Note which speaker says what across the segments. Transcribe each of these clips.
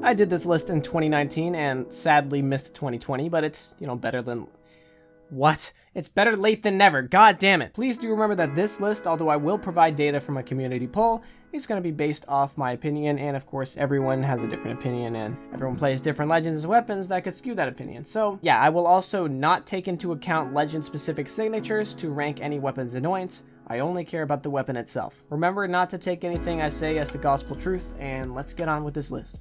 Speaker 1: I did this list in 2019 and sadly missed 2020, but it's, better than... What? It's better late than never. God damn it. Please do remember that this list, although I will provide data from a community poll, is going to be based off my opinion, and of course everyone has a different opinion, and everyone plays different legends and weapons that could skew that opinion. So yeah, I will also not take into account legend-specific signatures to rank any weapon's annoyance. I only care about the weapon itself. Remember not to take anything I say as the gospel truth, and let's get on with this list.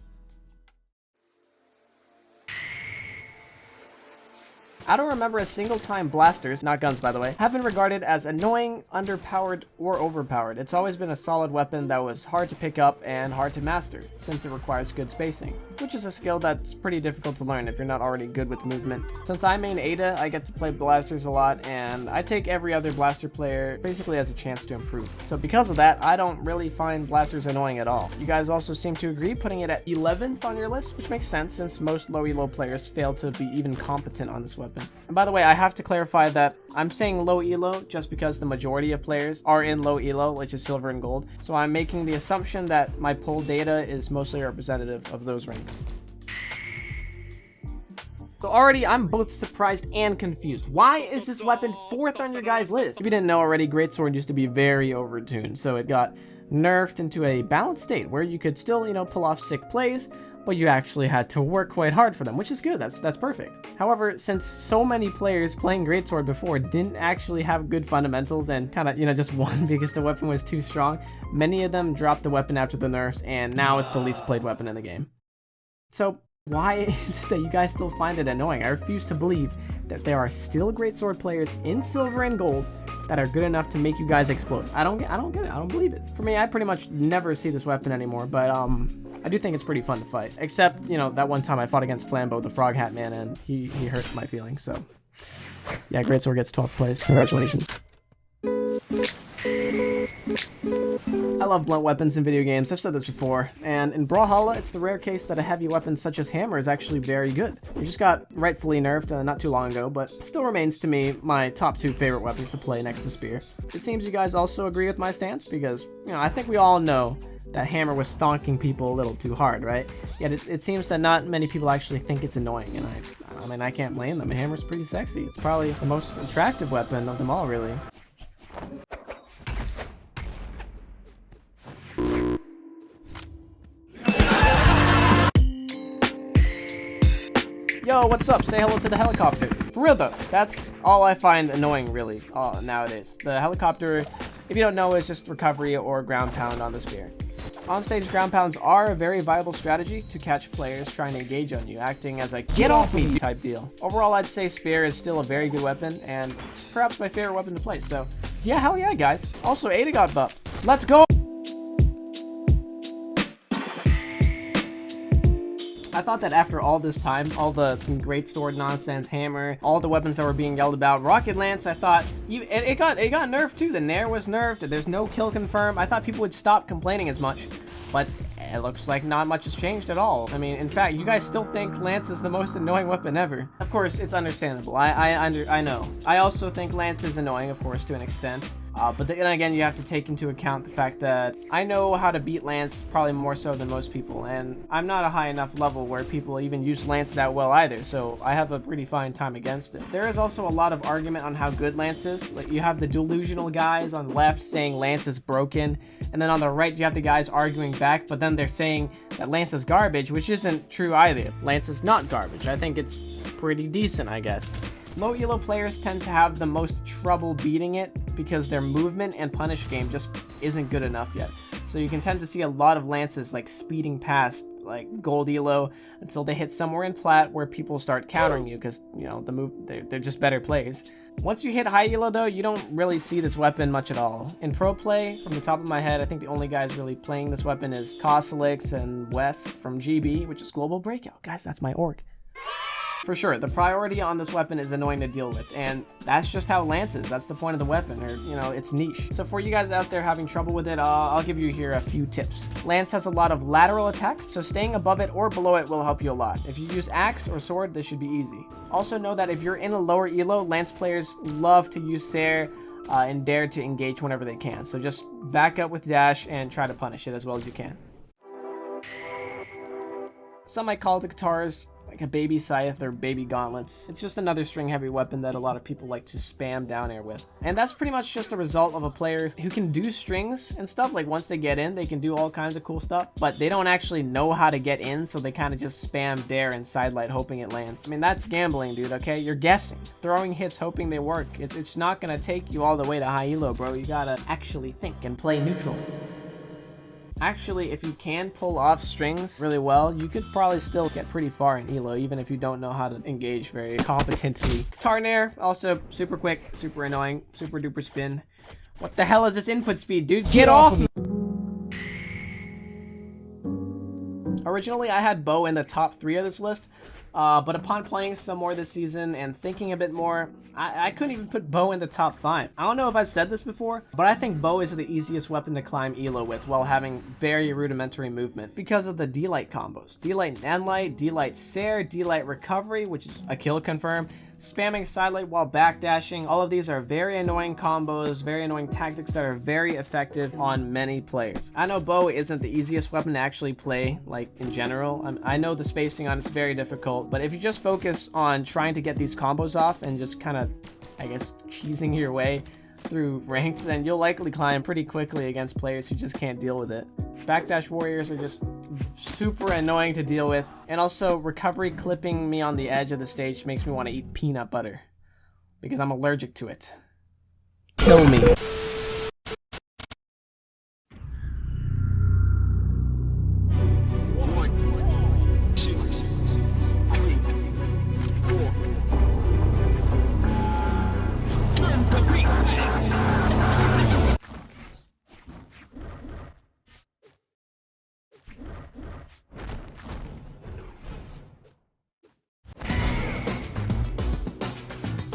Speaker 1: I don't remember a single time blasters, not guns by the way, have been regarded as annoying, underpowered, or overpowered. It's always been a solid weapon that was hard to pick up and hard to master, since it requires good spacing, which is a skill that's pretty difficult to learn if you're not already good with movement. Since I main Ada, I get to play blasters a lot, and I take every other blaster player basically as a chance to improve. So because of that, I don't really find blasters annoying at all. You guys also seem to agree, putting it at 11th on your list, which makes sense since most low elo players fail to be even competent on this weapon. And by the way, I have to clarify that I'm saying low elo just because the majority of players are in low elo, which is silver and gold. So I'm making the assumption that my poll data is mostly representative of those ranks. So already I'm both surprised and confused. Why is this weapon 4th on your guys' list? If you didn't know already, Greatsword used to be very overtuned, so it got nerfed into a balanced state where you could still, pull off sick plays, but you actually had to work quite hard for them, which is good. That's perfect. However, since so many players playing Greatsword before didn't actually have good fundamentals and kind of, just won because the weapon was too strong, many of them dropped the weapon after the nerfs, and now it's the least played weapon in the game. So why is it that you guys still find it annoying? I refuse to believe that there are still Greatsword players in silver and gold that are good enough to make you guys explode. I don't get it. I don't believe it. For me, I pretty much never see this weapon anymore, but I do think it's pretty fun to fight. Except, that one time I fought against Flambeau, the Frog Hat Man, and he hurt my feelings, so... Yeah, Greatsword gets 12th place. Congratulations. I love blunt weapons in video games, I've said this before, and in Brawlhalla, it's the rare case that a heavy weapon such as hammer is actually very good. It just got rightfully nerfed not too long ago, but still remains to me my top 2 favorite weapons to play next to spear. It seems you guys also agree with my stance, because, I think we all know that hammer was stonking people a little too hard, right? Yet it seems that not many people actually think it's annoying, and I mean, I can't blame them. A hammer's pretty sexy. It's probably the most attractive weapon of them all, really. Yo, what's up? Say hello to the helicopter. For real though, that's all I find annoying really nowadays. The helicopter, if you don't know, is just recovery or ground pound on the spear. On-stage ground pounds are a very viable strategy to catch players trying to engage on you, acting as a get off me type deal. Overall, I'd say spear is still a very good weapon, and it's perhaps my favorite weapon to play, so yeah, hell yeah, guys. Also, Ada got buffed. Let's go! I thought that after all this time, all the Greatsword nonsense, hammer, all the weapons that were being yelled about, Rocket Lance, I thought, it got nerfed too. The Nair was nerfed, there's no kill confirm. I thought people would stop complaining as much, but it looks like not much has changed at all. I mean, in fact, you guys still think Lance is the most annoying weapon ever. Of course, it's understandable. I know. I also think Lance is annoying, of course, to an extent. But then again, you have to take into account the fact that I know how to beat Lance probably more so than most people, and I'm not a high enough level where people even use Lance that well either, so I have a pretty fine time against it. There is also a lot of argument on how good Lance is. Like, you have the delusional guys on the left saying Lance is broken, and then on the right you have the guys arguing back, but then they're saying that Lance is garbage, which isn't true either. Lance is not garbage. I think it's pretty decent, I guess. Low elo players tend to have the most trouble beating it because their movement and punish game just isn't good enough yet. So you can tend to see a lot of lances like speeding past like gold elo until they hit somewhere in plat where people start countering you because, they're just better plays. Once you hit high elo though, you don't really see this weapon much at all. In pro play, from the top of my head, I think the only guys really playing this weapon is Kosalix and Wes from GB, which is Global Breakout. Guys, that's my org. For sure, the priority on this weapon is annoying to deal with, and that's just how Lance is. That's the point of the weapon, or, it's niche. So for you guys out there having trouble with it, I'll give you here a few tips. Lance has a lot of lateral attacks, so staying above it or below it will help you a lot. If you use axe or sword, this should be easy. Also know that if you're in a lower elo, Lance players love to use Sair and dare to engage whenever they can. So just back up with dash and try to punish it as well as you can. Some might call the guitars like a baby scythe or baby gauntlets. It's just another string heavy weapon that a lot of people like to spam down air with. And that's pretty much just a result of a player who can do strings and stuff. Like once they get in, they can do all kinds of cool stuff, but they don't actually know how to get in, so they kind of just spam dare and sidelight hoping it lands. I mean, that's gambling, dude, okay? You're guessing, throwing hits hoping they work. It's not gonna take you all the way to high elo, bro. You gotta actually think and play neutral. Actually, if you can pull off strings really well, you could probably still get pretty far in elo, even if you don't know how to engage very competently. Guitar nair, also super quick, super annoying, super duper spin. What the hell is this input speed, dude? Get off me! Originally, I had bow in the top 3 of this list, but upon playing some more this season and thinking a bit more, I couldn't even put bow in the top 5. I don't know if I've said this before, but I think bow is the easiest weapon to climb elo with while having very rudimentary movement because of the D-Light combos. D-Light N-Light, D-Light Sair, D-Light Recovery, which is a kill confirm, spamming sidelight while backdashing. All of these are very annoying combos, very annoying tactics that are very effective on many players. I know bow isn't the easiest weapon to actually play, like in general. I know the spacing on it's very difficult, but if you just focus on trying to get these combos off and just kind of, I guess, cheesing your way through ranked, then you'll likely climb pretty quickly against players who just can't deal with it. Backdash warriors are just super annoying to deal with, and also recovery clipping me on the edge of the stage makes me want to eat peanut butter because I'm allergic to it. Kill me.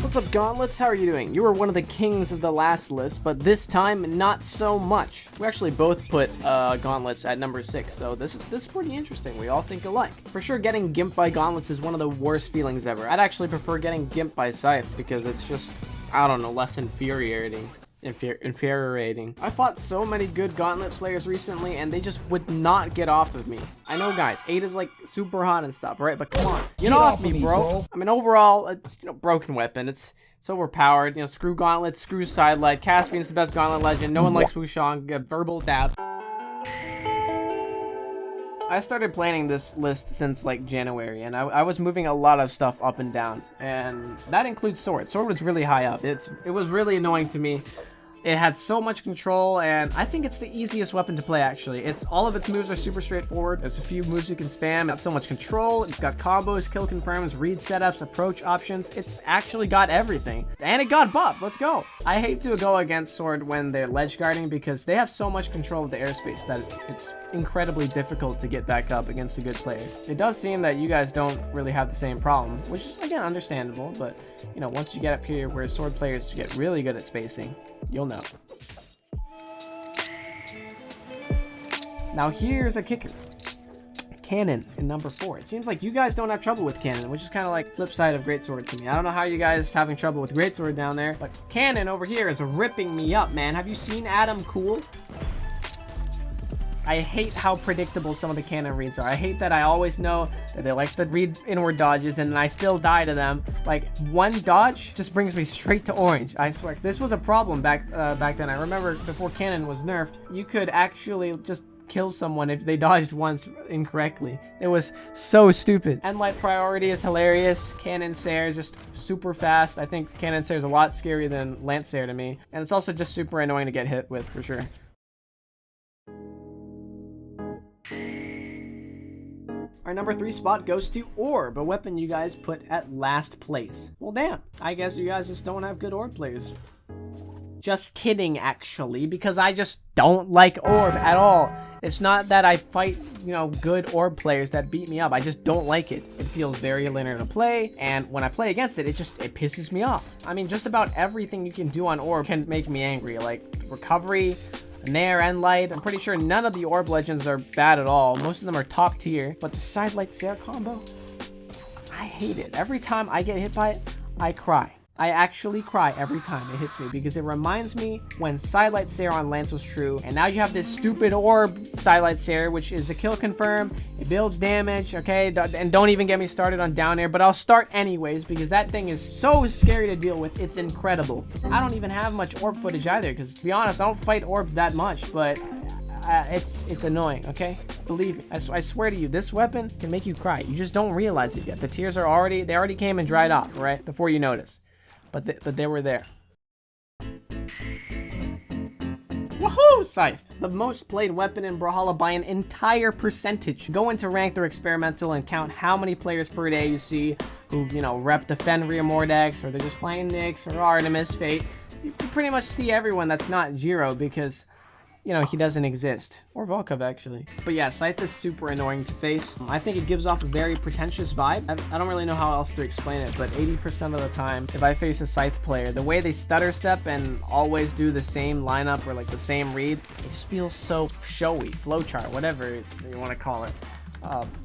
Speaker 1: What's up, Gauntlets? How are you doing? You were one of the kings of the last list, but this time, not so much. We actually both put Gauntlets at number 6, so this is pretty interesting. We all think alike. For sure, getting gimped by Gauntlets is one of the worst feelings ever. I'd actually prefer getting gimped by Scythe because it's just, I don't know, less infuriating. Infuriating. I fought so many good Gauntlet players recently and they just would not get off of me. I know, guys, 8 is like super hot and stuff, right? But come on, get off me, bro. I mean, overall, it's, you know, broken weapon. It's overpowered. You know, screw Gauntlet, screw Sidelight. Caspian's the best Gauntlet legend. No one likes Wushang. Verbal dab. I started planning this list since like January, and I was moving a lot of stuff up and down, and that includes Sword. Sword was really high up. It was really annoying to me. It had so much control, and I think it's the easiest weapon to play, actually. All of its moves are super straightforward. There's a few moves you can spam. It's so much control. It's got combos, kill confirms, read setups, approach options. It's actually got everything. And it got buffed. Let's go. I hate to go against Sword when they're ledge guarding because they have so much control of the airspace that it's incredibly difficult to get back up against a good player. It does seem that you guys don't really have the same problem, which is, again, understandable, but, you know, once you get up here where Sword players get really good at spacing, you'll know. Now here's a kicker. Cannon in number 4. It seems like you guys don't have trouble with Cannon, which is kind of like flip side of Greatsword to me. I don't know how you guys having trouble with Greatsword down there, but Cannon over here is ripping me up, man. Have you seen Adam Cool? I hate how predictable some of the cannon reads are. I hate that I always know that they like to read inward dodges and I still die to them. Like, one dodge just brings me straight to orange. I swear. This was a problem back then. I remember before cannon was nerfed, you could actually just kill someone if they dodged once incorrectly. It was so stupid. And light priority is hilarious. Cannon Sair is just super fast. I think Cannon Sair is a lot scarier than Lance Sair to me. And it's also just super annoying to get hit with, for sure. Our number 3 spot goes to Orb, a weapon you guys put at last place. Well, damn. I guess you guys just don't have good Orb players. Just kidding, actually, because I just don't like Orb at all. It's not that I fight, you know, good Orb players that beat me up. I just don't like it. It feels very linear to play, and when I play against it, it pisses me off. I mean, just about everything you can do on Orb can make me angry, like recovery, Nair and Light. I'm pretty sure none of the Orb legends are bad at all. Most of them are top tier, but the Sidelight Sair combo, I hate it. Every time I get hit by it, I cry. I actually cry every time it hits me because it reminds me when Sidelight Stare on Lance was true, and now you have this stupid orb Sidelight Stare, which is a kill confirm. It builds damage, okay? And don't even get me started on down air, but I'll start anyways because that thing is so scary to deal with. It's incredible. I don't even have much orb footage either because, to be honest, I don't fight orbs that much, but it's annoying, okay? Believe me, I swear to you, this weapon can make you cry. You just don't realize it yet. The tears are already came and dried off, right? Before you notice. But they were there. Woohoo! Scythe, the most played weapon in Brawlhalla by an entire percentage. Go into ranked or experimental and count how many players per day you see who, you know, rep the Fenrir Mordex, or they're just playing Nyx or Artemis, Fate. You pretty much see everyone that's not Jiro because, you know, he doesn't exist. Or Volkov, actually. But yeah, Scythe is super annoying to face. I think it gives off a very pretentious vibe. I don't really know how else to explain it, but 80% of the time, if I face a Scythe player, the way they stutter step and always do the same lineup or like the same read, it just feels so showy, flowchart, whatever you want to call it.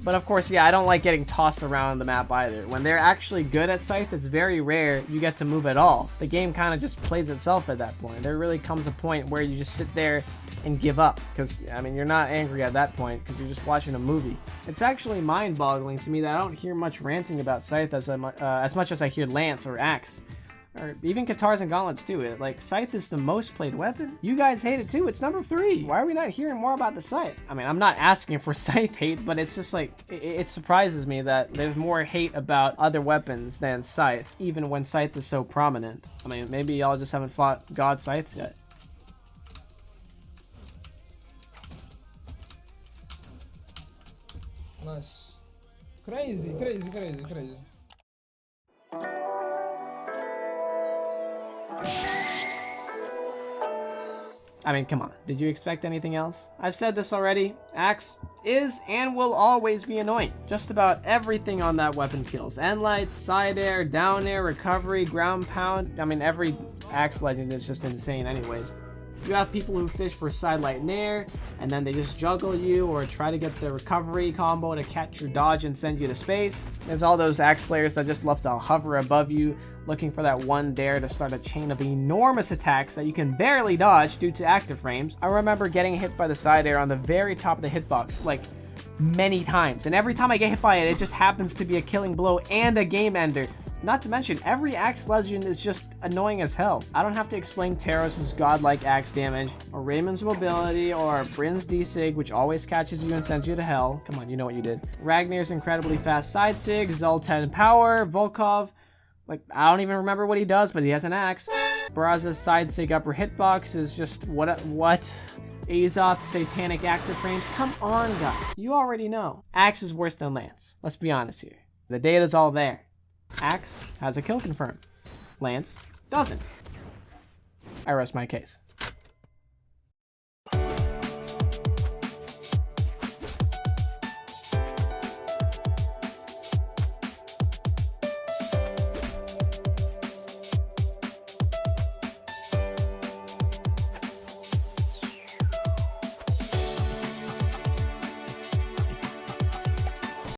Speaker 1: But of course, yeah, I don't like getting tossed around the map either. When they're actually good at Scythe, it's very rare you get to move at all. The game kind of just plays itself at that point. There really comes a point where you just sit there and give up. Because, I mean, you're not angry at that point because you're just watching a movie. It's actually mind-boggling to me that I don't hear much ranting about Scythe as much as I hear Lance or Axe. Or even Katars and Gauntlets too. Like, Scythe is the most played weapon. You guys hate it too. It's number 3. Why are we not hearing more about the Scythe? I mean, I'm not asking for Scythe hate, but it's just like, it surprises me that there's more hate about other weapons than Scythe, even when Scythe is so prominent. I mean, maybe y'all just haven't fought God Scythes yet.
Speaker 2: Nice. Crazy, crazy, crazy, crazy.
Speaker 1: I mean, come on. Did you expect anything else? I've said this already. Axe is and will always be annoying. Just about everything on that weapon kills. Endlights, side air, down air, recovery, ground pound. I mean, every Axe legend is just insane anyways. You have people who fish for sidelight nair, and then they just juggle you or try to get the recovery combo to catch your dodge and send you to space. There's all those Axe players that just love to hover above you, looking for that one dare to start a chain of enormous attacks that you can barely dodge due to active frames. I remember getting hit by the side air on the very top of the hitbox, like, many times. And every time I get hit by it, it just happens to be a killing blow and a game ender. Not to mention, every Axe legend is just annoying as hell. I don't have to explain Taros' godlike Axe damage, or Raymond's mobility, or Bryn's D-Sig, which always catches you and sends you to hell. Come on, you know what you did. Ragnar's incredibly fast side sig, Zul 10 power, Volkov, like, I don't even remember what he does, but he has an Axe. Barraza's side sig upper hitbox is just, what? Azoth, satanic active frames, come on guys. You already know. Axe is worse than Lance. Let's be honest here. The data's all there. Axe has a kill confirm. Lance doesn't. I rest my case.